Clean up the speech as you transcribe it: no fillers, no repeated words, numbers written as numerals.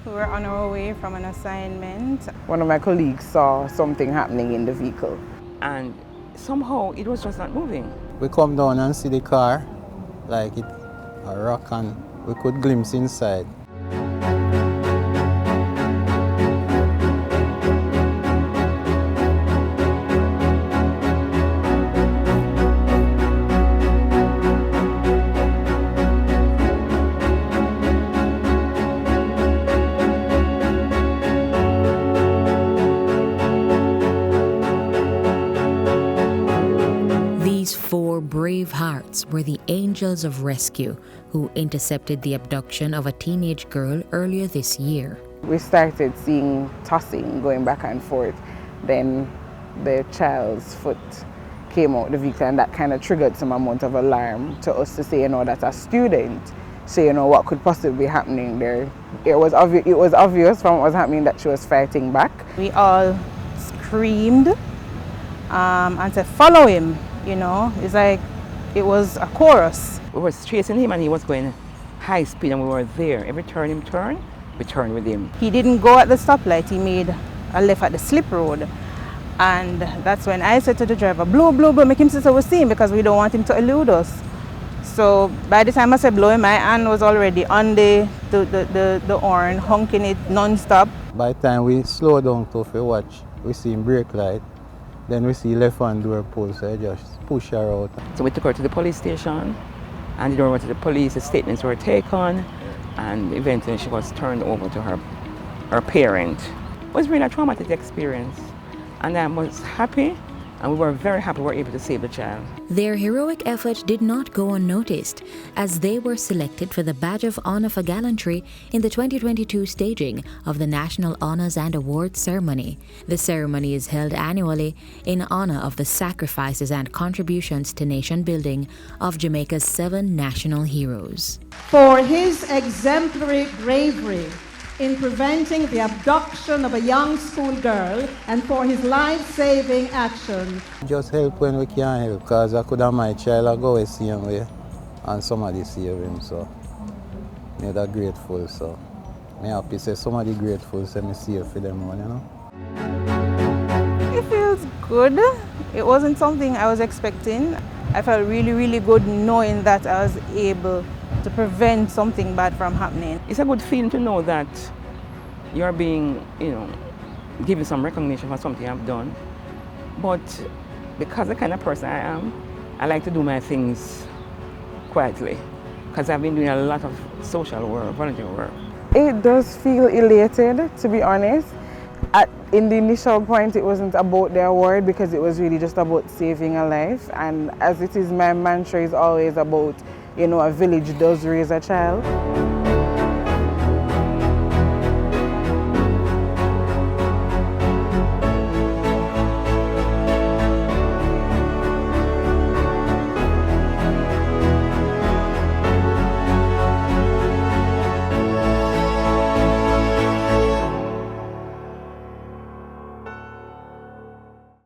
We were on our way from an assignment. One of my colleagues saw something happening in the vehicle. And somehow it was just not moving. We come down and see the car, like it a rock, and we could glimpse inside. Four brave hearts were the angels of rescue who intercepted the abduction of a teenage girl earlier this year. We started seeing tossing going back and forth. Then the child's foot came out the vehicle, and that kind of triggered some amount of alarm to us to say, that's a student. So, what could possibly be happening there. It was obvious from what was happening that she was fighting back. We all screamed and said, follow him. It's like it was a chorus. We were chasing him and he was going high speed and we were there. Every turn him turn, we turned with him. He didn't go at the stoplight, he made a left at the slip road. And that's when I said to the driver, blow, blow, blow, make him see so we see him because we don't want him to elude us. So by the time I said blow him, my hand was already on the horn, honking it non-stop. By the time we slow down to watch, we see him brake light. Then we see left hand door pull, so I just push her out. So we took her to the police station, and the door went to the police, the statements were taken, and eventually she was turned over to her parent. It was really a traumatic experience, and I was happy, and we were very happy we were able to save the child. Their heroic effort did not go unnoticed, as they were selected for the Badge of Honor for Gallantry in the 2022 staging of the National Honors and Awards Ceremony. The ceremony is held annually in honor of the sacrifices and contributions to nation building of Jamaica's 7 national heroes. For his exemplary bravery in preventing the abduction of a young schoolgirl and for his life-saving action. Just help when we can help, because I could have my child I go see him way, and somebody save him, so I'm that grateful, so I'm happy say somebody grateful, so I save for them one, It feels good. It wasn't something I was expecting. I felt really, really good knowing that I was able to prevent something bad from happening. It's a good feeling to know that you're being, given some recognition for something I've done. But because the kind of person I am, I like to do my things quietly, because I've been doing a lot of social work, volunteer work. It does feel elated, to be honest. In the initial point, it wasn't about the award because it was really just about saving a life. And as it is, my mantra is always about, a village does raise a child.